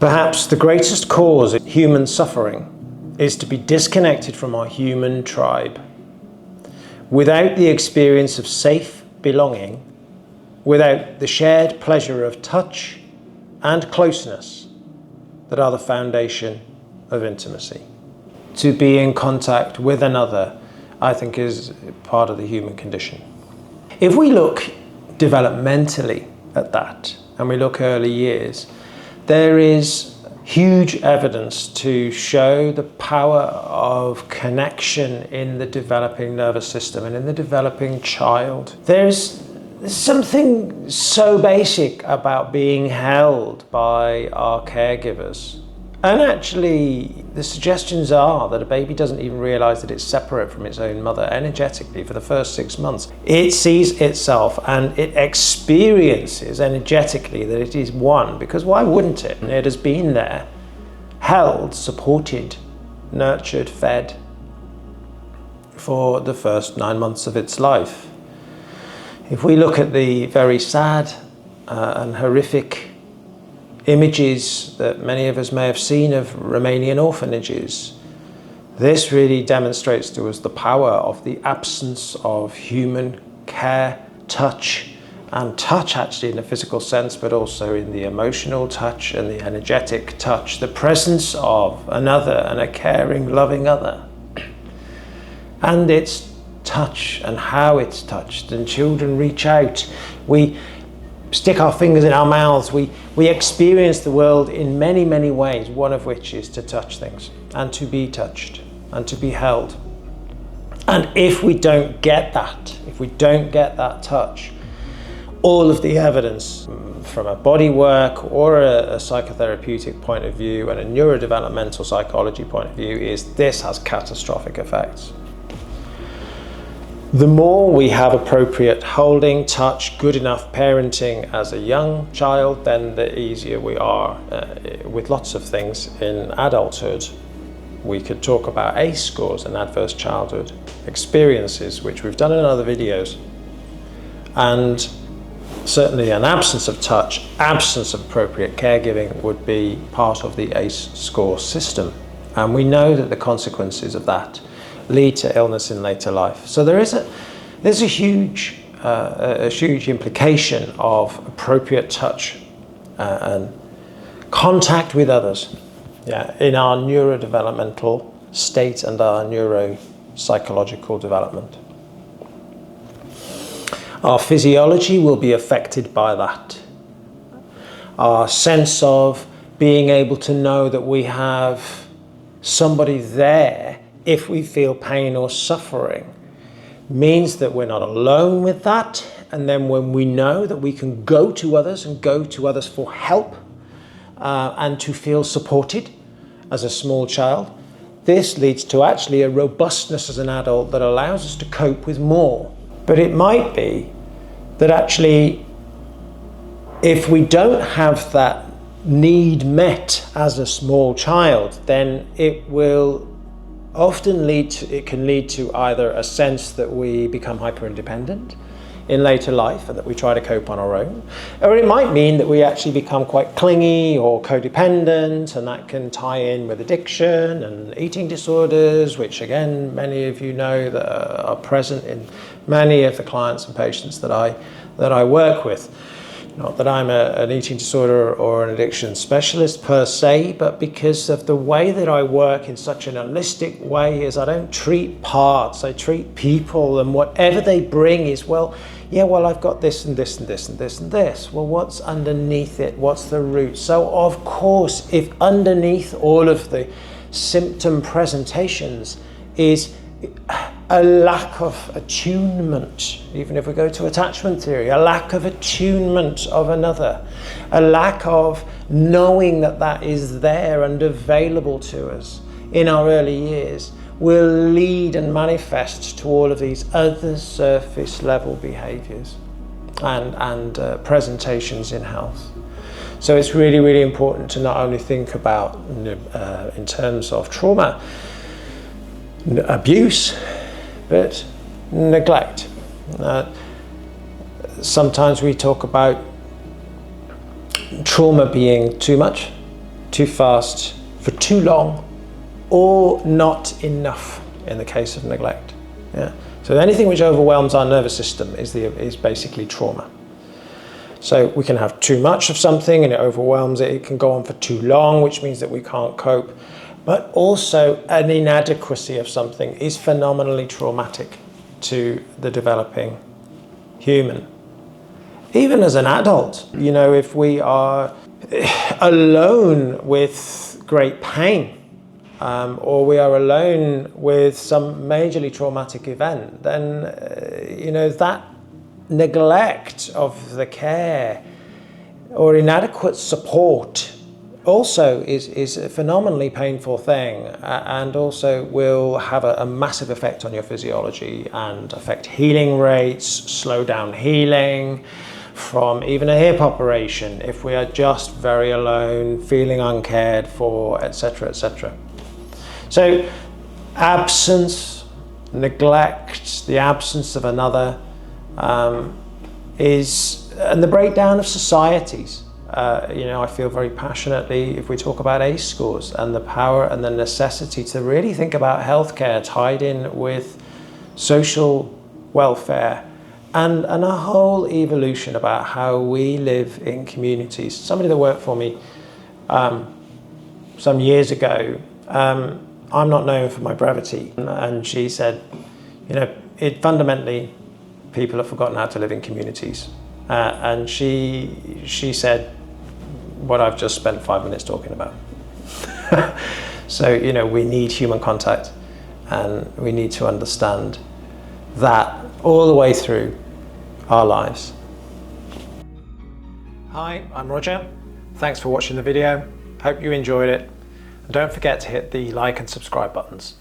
Perhaps the greatest cause of human suffering is to be disconnected from our human tribe. Without the experience of safe belonging, without the shared pleasure of touch and closeness that are the foundation of intimacy. To be in contact with another, I think, is part of the human condition. If we look developmentally at that, and we look early years, there is huge evidence to show the power of connection in the developing nervous system and in the developing child. There's something so basic about being held by our caregivers. And actually, the suggestions are that a baby doesn't even realize that it's separate from its own mother energetically for the first 6 months. It sees itself and it experiences energetically that it is one, because why wouldn't it? It has been there, held, supported, nurtured, fed for the first 9 months of its life. If we look at the very sad and horrific images that many of us may have seen of Romanian orphanages, this really demonstrates to us the power of the absence of human care, touch, and touch actually in a physical sense, but also in the emotional touch and the energetic touch, the presence of another and a caring, loving other. And its touch and how it's touched, and children reach out. We stick our fingers in our mouths. We experience the world in many, many ways, one of which is to touch things and to be touched and to be held. And if we don't get that, if we don't get that touch, all of the evidence from a body work or a psychotherapeutic point of view and a neurodevelopmental psychology point of view is this has catastrophic effects. The more we have appropriate holding, touch, good enough parenting as a young child, then the easier we are with lots of things in adulthood. We could talk about ACE scores and adverse childhood experiences, which we've done in other videos. And certainly an absence of touch, absence of appropriate caregiving would be part of the ACE score system. And we know that the consequences of that lead to illness in later life. So there's a huge implication of appropriate touch and contact with others, in our neurodevelopmental state and our neuropsychological development. Our physiology will be affected by that. Our sense of being able to know that we have somebody there if we feel pain or suffering means that we're not alone with that. And then when we know that we can go to others and go to others for help and to feel supported as a small child, this leads to actually a robustness as an adult that allows us to cope with more. But it might be that actually if we don't have that need met as a small child, then it will often can lead to either a sense that we become hyper independent in later life and that we try to cope on our own, or it might mean that we actually become quite clingy or codependent, and that can tie in with addiction and eating disorders, which again many of you know that are present in many of the clients and patients that I work with. Not that I'm an eating disorder or an addiction specialist per se, but because of the way that I work in such an holistic way is I don't treat parts, I treat people, and whatever they bring is, I've got this and this and this and this and this. Well, what's underneath it? What's the root? So of course, if underneath all of the symptom presentations is a lack of attunement, even if we go to attachment theory, a lack of attunement of another, a lack of knowing that that is there and available to us in our early years, will lead and manifest to all of these other surface level behaviors and presentations in health. So it's really, really important to not only think about in terms of trauma, abuse, but neglect. Sometimes we talk about trauma being too much too fast, for too long, or not enough in the case of neglect. Yeah. So anything which overwhelms our nervous system is basically trauma. So we can have too much of something and it overwhelms it. It can go on for too long, which means that we can't cope. But also an inadequacy of something is phenomenally traumatic to the developing human. Even as an adult, you know, if we are alone with great pain, or we are alone with some majorly traumatic event, then, you know, that neglect of the care or inadequate support also is a phenomenally painful thing, and also will have a massive effect on your physiology and affect healing rates, slow down healing from even a hip operation if we are just very alone, feeling uncared for, etc., etc. So absence, neglect, the absence of another, and the breakdown of societies. You know, I feel very passionately, if we talk about ACE scores and the power and the necessity to really think about healthcare tied in with social welfare and a whole evolution about how we live in communities. Somebody that worked for me some years ago, I'm not known for my brevity, and she said, you know, fundamentally, people have forgotten how to live in communities. And she said what I've just spent 5 minutes talking about. So, you know, we need human contact, and we need to understand that all the way through our lives. Hi, I'm Roger. Thanks for watching the video. Hope you enjoyed it. And don't forget to hit the like and subscribe buttons.